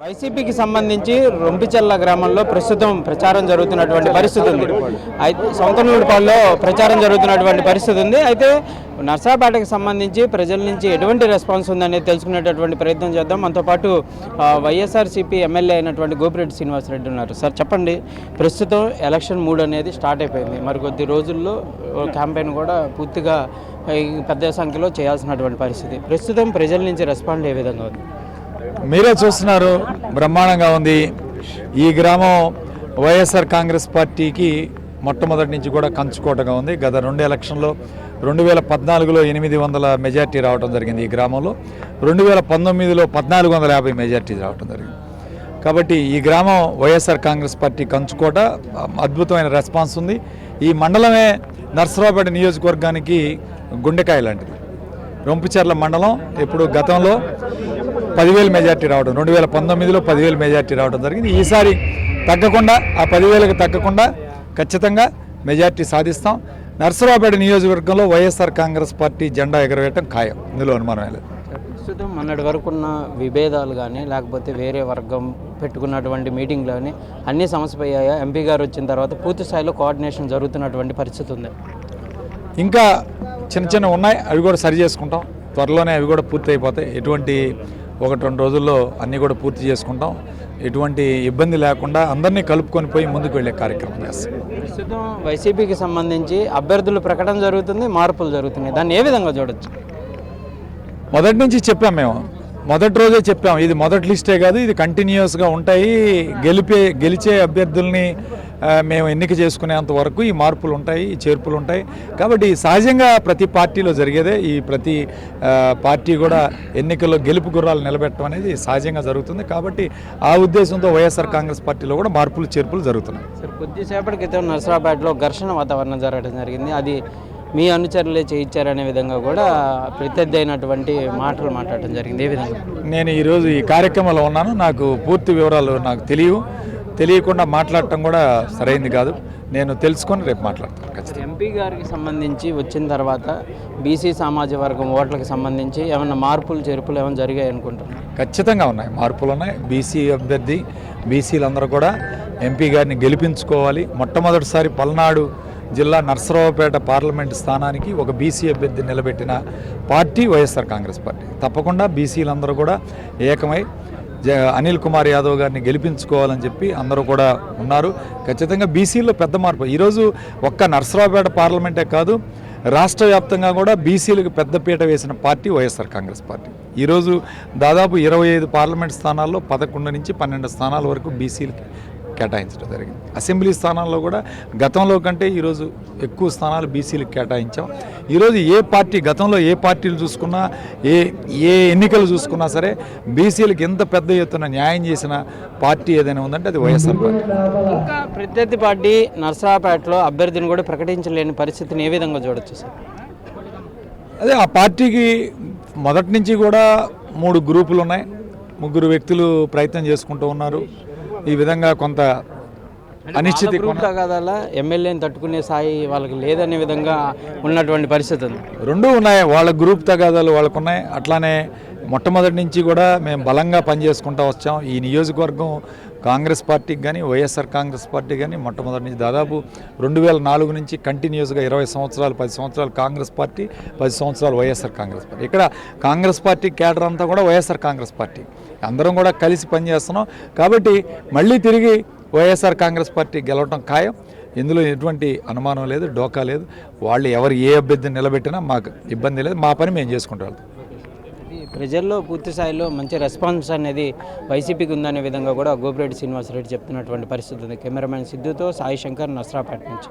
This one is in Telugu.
వైసీపీకి సంబంధించి రొంపిచెర్ల గ్రామంలో ప్రస్తుతం ప్రచారం జరుగుతున్నటువంటి పరిస్థితి ఉంది. అయితే సొంతనూరుపాడులో ప్రచారం జరుగుతున్నటువంటి పరిస్థితి ఉంది. అయితే నర్సాపేటకి సంబంధించి ప్రజల నుంచి ఎటువంటి రెస్పాన్స్ ఉందనేది తెలుసుకునేటటువంటి ప్రయత్నం చేద్దాం. మనతో పాటు వైఎస్ఆర్సీపీ ఎమ్మెల్యే అయినటువంటి గోపిరెడ్డి శ్రీనివాసరెడ్డి ఉన్నారు. సార్ చెప్పండి, ప్రస్తుతం ఎలక్షన్ మూడ్ అనేది స్టార్ట్ అయిపోయింది. మరికొద్ది రోజుల్లో క్యాంపెయిన్ కూడా పూర్తిగా పెద్ద సంఖ్యలో చేయాల్సినటువంటి పరిస్థితి. ప్రస్తుతం ప్రజల నుంచి రెస్పాండ్ ఏ విధంగా ఉంది? మీరే చూస్తున్నారు, బ్రహ్మాండంగా ఉంది. ఈ గ్రామం వైఎస్ఆర్ కాంగ్రెస్ పార్టీకి మొట్టమొదటి నుంచి కూడా కంచుకోటగా ఉంది. గత 2 ఎలక్షన్లో 2014లో 800 మెజార్టీ రావడం జరిగింది ఈ గ్రామంలో. 2019లో 1450 మెజార్టీ రావడం జరిగింది. కాబట్టి ఈ గ్రామం వైఎస్ఆర్ కాంగ్రెస్ పార్టీ కంచుకోట. అద్భుతమైన రెస్పాన్స్ ఉంది. ఈ మండలమే నర్సరావుపేట నియోజకవర్గానికి గుండెకాయ లాంటిది. రొంపిచెర్ల మండలం ఇప్పుడు గతంలో 10,000 మెజార్టీ రావడం, 2019లో 10,000 మెజార్టీ రావడం జరిగింది. ఈసారి తగ్గకుండా, ఆ 10,000కి తగ్గకుండా ఖచ్చితంగా మెజార్టీ సాధిస్తాం. నర్సరావుపేట నియోజకవర్గంలో వైఎస్ఆర్ కాంగ్రెస్ పార్టీ జెండా ఎగరవేయటం ఖాయం, ఇందులో అనుమానం లేదు. ప్రస్తుతం మొన్నటి వరకు ఉన్న విభేదాలు కానీ లేకపోతే వేరే వర్గం పెట్టుకున్నటువంటి మీటింగ్లు కానీ అన్నీ సమస్యపోయాయా? ఎంపీ గారు వచ్చిన తర్వాత పూర్తి స్థాయిలో కోఆర్డినేషన్ జరుగుతున్నటువంటి పరిస్థితి ఉంది. ఇంకా చిన్న ఉన్నాయి, అవి కూడా సరి చేసుకుంటాం. త్వరలోనే అవి కూడా పూర్తి అయిపోతాయి. ఎటువంటి 1-2 రోజుల్లో అన్నీ కూడా పూర్తి చేసుకుంటాం. ఎటువంటి ఇబ్బంది లేకుండా అందరినీ కలుపుకొని పోయి ముందుకు వెళ్ళే కార్యక్రమం చేస్తాం. ప్రస్తుతం వైసీపీకి సంబంధించి అభ్యర్థుల ప్రకటన జరుగుతుంది, మార్పులు జరుగుతున్నాయి. దాన్ని ఏ విధంగా చూడొచ్చు? మొదటి నుంచి చెప్పాం, మేము మొదటి రోజే చెప్పాం. ఇది మొదటి లిస్టే కాదు, ఇది కంటిన్యూస్గా ఉంటాయి. గెలిచే అభ్యర్థుల్ని మేము ఎన్నిక చేసుకునేంత వరకు ఈ మార్పులు ఉంటాయి, ఈ చేర్పులు ఉంటాయి. కాబట్టి సహజంగా ప్రతి పార్టీలో జరిగేదే. ఈ ప్రతి పార్టీ కూడా ఎన్నికల్లో గెలుపు గుర్రాలు నిలబెట్టడం అనేది సహజంగా జరుగుతుంది. కాబట్టి ఆ ఉద్దేశంతో వైఎస్ఆర్ కాంగ్రెస్ పార్టీలో కూడా మార్పులు చేర్పులు జరుగుతున్నాయి. సార్, కొద్దిసేపటి క్రితం నర్సరావుపేటలో ఘర్షణ వాతావరణం జరగడం జరిగింది. అది మీ అనుచరులే చేయించారనే విధంగా కూడా ప్రత్యర్థి అయినటువంటి మాటలు మాట్లాడటం జరిగింది. ఏ విధంగా? నేను ఈరోజు ఈ కార్యక్రమంలో ఉన్నాను, నాకు పూర్తి వివరాలు నాకు తెలియకుండా మాట్లాడటం కూడా సరైంది కాదు. నేను తెలుసుకొని రేపు మాట్లాడతాను ఖచ్చితంగా. ఎంపీ గారికి సంబంధించి వచ్చిన తర్వాత బీసీ సామాజిక వర్గం ఓట్లకు సంబంధించి ఏమైనా మార్పులు చేర్పులు ఏమైనా జరిగాయి అనుకుంటున్నాను? ఖచ్చితంగా ఉన్నాయి, మార్పులు ఉన్నాయి. బీసీ అభ్యర్థి బీసీలందరూ కూడా ఎంపీ గారిని గెలిపించుకోవాలి. మొట్టమొదటిసారి పల్నాడు జిల్లా నర్సరావుపేట పార్లమెంటు స్థానానికి ఒక బీసీ అభ్యర్థి నిలబెట్టిన పార్టీ వైఎస్ఆర్ కాంగ్రెస్ పార్టీ. తప్పకుండా బీసీలందరూ కూడా ఏకమై అనిల్ కుమార్ యాదవ్ గారిని గెలిపించుకోవాలని చెప్పి అందరూ కూడా ఉన్నారు. ఖచ్చితంగా బీసీల్లో పెద్ద మార్పు. ఈరోజు ఒక్క నర్సరావుపేట పార్లమెంటే కాదు, రాష్ట్ర వ్యాప్తంగా కూడా బీసీలకు పెద్దపీట వేసిన పార్టీ వైఎస్ఆర్ కాంగ్రెస్ పార్టీ. ఈరోజు దాదాపు 25 పార్లమెంట్ స్థానాల్లో 11 నుంచి 12 స్థానాల వరకు బీసీలకి కేటాయించడం జరిగింది. అసెంబ్లీ స్థానాల్లో కూడా గతంలో కంటే ఈరోజు ఎక్కువ స్థానాలు బీసీలకు కేటాయించాం. ఈరోజు ఏ పార్టీ, గతంలో ఏ పార్టీలు చూసుకున్నా, ఏ ఎన్నికలు చూసుకున్నా సరే బీసీలకు ఎంత పెద్ద ఎత్తున న్యాయం చేసిన పార్టీ ఏదైనా ఉందంటే అది వైఎస్ఆర్ పార్టీ. ఇంకా ప్రత్యర్థి పార్టీ నర్సరావుపేటలో అభ్యర్థిని కూడా ప్రకటించలేని పరిస్థితిని ఏ విధంగా చూడొచ్చు సార్? అదే, ఆ పార్టీకి మొదటి నుంచి కూడా 3 గ్రూపులు ఉన్నాయి. 3 వ్యక్తులు ప్రయత్నం చేసుకుంటూ ఉన్నారు. ఈ విధంగా కొంత అనిశ్చితి కదా, ఎమ్మెల్యేని తట్టుకునే స్థాయి వాళ్ళకి లేదనే విధంగా ఉన్నటువంటి పరిస్థితి ఉంది. 2 ఉన్నాయి. వాళ్ళ గ్రూప్ తగాదాలు వాళ్ళకు ఉన్నాయి. అట్లానే మొట్టమొదటి నుంచి కూడా మేము బలంగా పనిచేసుకుంటూ వచ్చాం. ఈ నియోజకవర్గం కాంగ్రెస్ పార్టీకి కానీ వైఎస్ఆర్ కాంగ్రెస్ పార్టీ కానీ మొట్టమొదటి నుంచి దాదాపు 2004 నుంచి కంటిన్యూస్గా 20 సంవత్సరాలు 10 సంవత్సరాలు కాంగ్రెస్ పార్టీ, 10 సంవత్సరాలు వైఎస్ఆర్ కాంగ్రెస్ పార్టీ. ఇక్కడ కాంగ్రెస్ పార్టీ క్యాడర్ అంతా కూడా వైఎస్ఆర్ కాంగ్రెస్ పార్టీ. అందరం కూడా కలిసి పనిచేస్తున్నాం. కాబట్టి మళ్ళీ తిరిగి వైఎస్ఆర్ కాంగ్రెస్ పార్టీ గెలవడం ఖాయం. ఇందులో ఎటువంటి అనుమానం లేదు, డోకా లేదు. వాళ్ళు ఏ అభ్యర్థిని నిలబెట్టినా మాకు ఇబ్బంది లేదు. మా పని మేము చేసుకుంటాం. ప్రజల్లో పూర్తి స్థాయిలో మంచి రెస్పాన్స్ అనేది వైసీపీకి ఉందనే విధంగా కూడా గోపిరెడ్డి శ్రీనివాసరెడ్డి చెప్తున్నటువంటి పరిస్థితి ఉంది. కెమెరామెన్ సిద్ధుతో సాయి శంకర్, నర్సరావుపేట నుంచి.